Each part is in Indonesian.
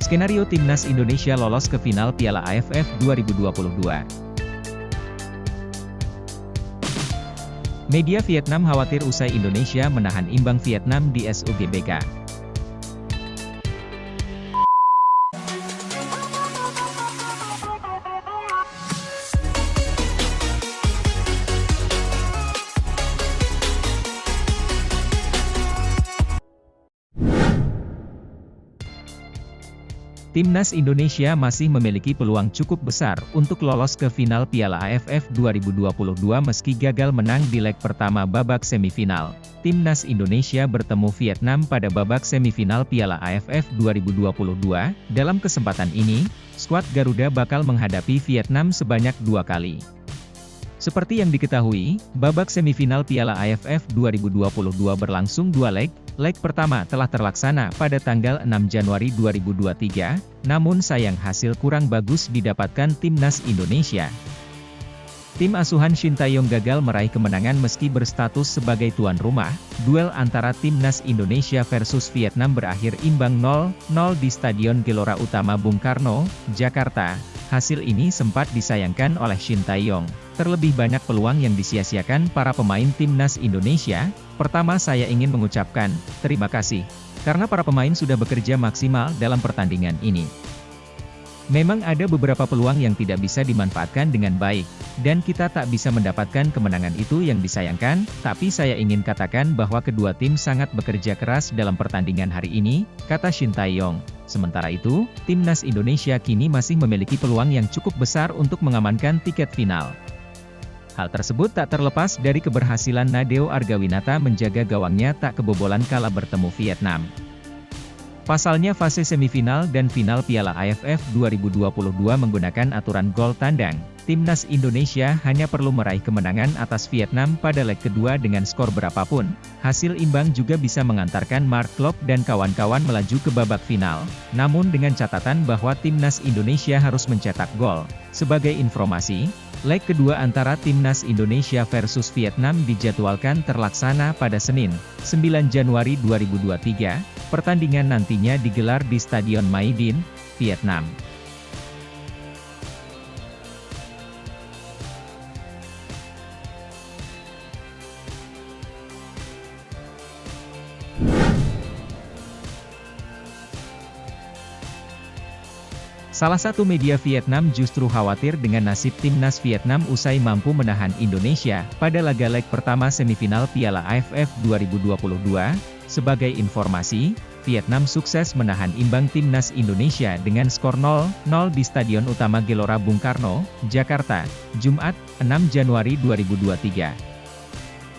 Skenario Timnas Indonesia lolos ke final Piala AFF 2022. Media Vietnam khawatir usai Indonesia menahan imbang Vietnam di SUGBK. Timnas Indonesia masih memiliki peluang cukup besar untuk lolos ke final Piala AFF 2022 meski gagal menang di leg pertama babak semifinal. Timnas Indonesia bertemu Vietnam pada babak semifinal Piala AFF 2022. Dalam kesempatan ini, skuad Garuda bakal menghadapi Vietnam sebanyak 2 kali. Seperti yang diketahui, babak semifinal Piala AFF 2022 berlangsung 2 leg. Leg pertama telah terlaksana pada tanggal 6 Januari 2023, namun sayang hasil kurang bagus didapatkan Timnas Indonesia. Tim asuhan Shin Tae-yong gagal meraih kemenangan meski berstatus sebagai tuan rumah. Duel antara Timnas Indonesia versus Vietnam berakhir imbang 0-0 di Stadion Gelora Utama Bung Karno, Jakarta. Hasil ini sempat disayangkan oleh Shin Tae-yong. Terlebih banyak peluang yang disia-siakan para pemain Timnas Indonesia. Pertama, saya ingin mengucapkan terima kasih, karena para pemain sudah bekerja maksimal dalam pertandingan ini. Memang ada beberapa peluang yang tidak bisa dimanfaatkan dengan baik, dan kita tak bisa mendapatkan kemenangan itu yang disayangkan, tapi saya ingin katakan bahwa kedua tim sangat bekerja keras dalam pertandingan hari ini, kata Shin Tae-yong. Sementara itu, Timnas Indonesia kini masih memiliki peluang yang cukup besar untuk mengamankan tiket final. Hal tersebut tak terlepas dari keberhasilan Nadeo Argawinata menjaga gawangnya tak kebobolan kala bertemu Vietnam. Pasalnya fase semifinal dan final Piala AFF 2022 menggunakan aturan gol tandang. Timnas Indonesia hanya perlu meraih kemenangan atas Vietnam pada leg kedua dengan skor berapapun. Hasil imbang juga bisa mengantarkan Mark Klok dan kawan-kawan melaju ke babak final. Namun dengan catatan bahwa Timnas Indonesia harus mencetak gol. Sebagai informasi, leg kedua antara Timnas Indonesia versus Vietnam dijadwalkan terlaksana pada Senin, 9 Januari 2023. Pertandingan nantinya digelar di Stadion Mai Dinh, Vietnam. Salah satu media Vietnam justru khawatir dengan nasib Timnas Vietnam usai mampu menahan Indonesia pada laga leg pertama semifinal Piala AFF 2022. Sebagai informasi, Vietnam sukses menahan imbang Timnas Indonesia dengan skor 0-0 di Stadion Utama Gelora Bung Karno, Jakarta, Jumat, 6 Januari 2023.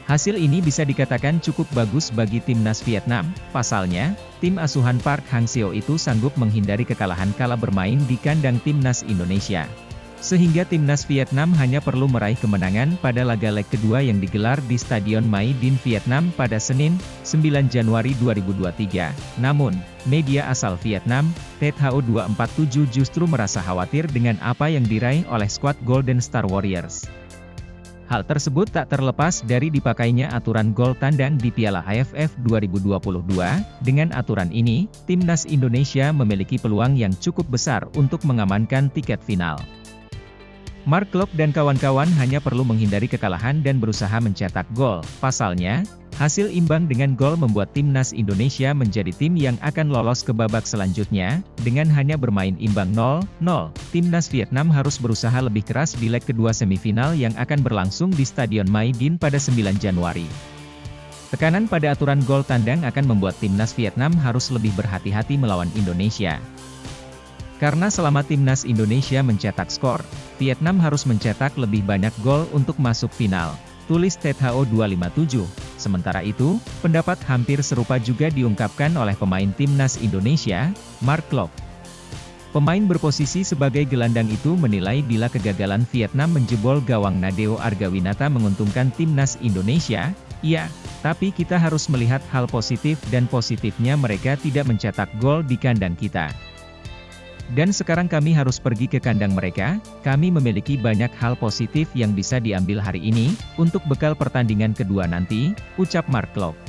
Hasil ini bisa dikatakan cukup bagus bagi Timnas Vietnam. Pasalnya, tim asuhan Park Hang-seo itu sanggup menghindari kekalahan kala bermain di kandang Timnas Indonesia. Sehingga Timnas Vietnam hanya perlu meraih kemenangan pada laga leg kedua yang digelar di Stadion Mai Dinh Vietnam pada Senin, 9 Januari 2023. Namun, media asal Vietnam, THO247 justru merasa khawatir dengan apa yang diraih oleh skuad Golden Star Warriors. Hal tersebut tak terlepas dari dipakainya aturan gol tandang di Piala AFF 2022. Dengan aturan ini, Timnas Indonesia memiliki peluang yang cukup besar untuk mengamankan tiket final. Mark Klok dan kawan-kawan hanya perlu menghindari kekalahan dan berusaha mencetak gol. Pasalnya, hasil imbang dengan gol membuat Timnas Indonesia menjadi tim yang akan lolos ke babak selanjutnya. Dengan hanya bermain imbang 0-0, Timnas Vietnam harus berusaha lebih keras di leg kedua semifinal yang akan berlangsung di Stadion Mai Dinh pada 9 Januari. Tekanan pada aturan gol tandang akan membuat Timnas Vietnam harus lebih berhati-hati melawan Indonesia. Karena selama Timnas Indonesia mencetak skor, Vietnam harus mencetak lebih banyak gol untuk masuk final, tulis THO257. Sementara itu, pendapat hampir serupa juga diungkapkan oleh pemain Timnas Indonesia, Mark Klok. Pemain berposisi sebagai gelandang itu menilai bila kegagalan Vietnam menjebol gawang Nadeo Argawinata menguntungkan Timnas Indonesia. Ya, tapi kita harus melihat hal positif dan positifnya mereka tidak mencetak gol di kandang kita. Dan sekarang kami harus pergi ke kandang mereka, kami memiliki banyak hal positif yang bisa diambil hari ini, untuk bekal pertandingan kedua nanti, ucap Mark Klok.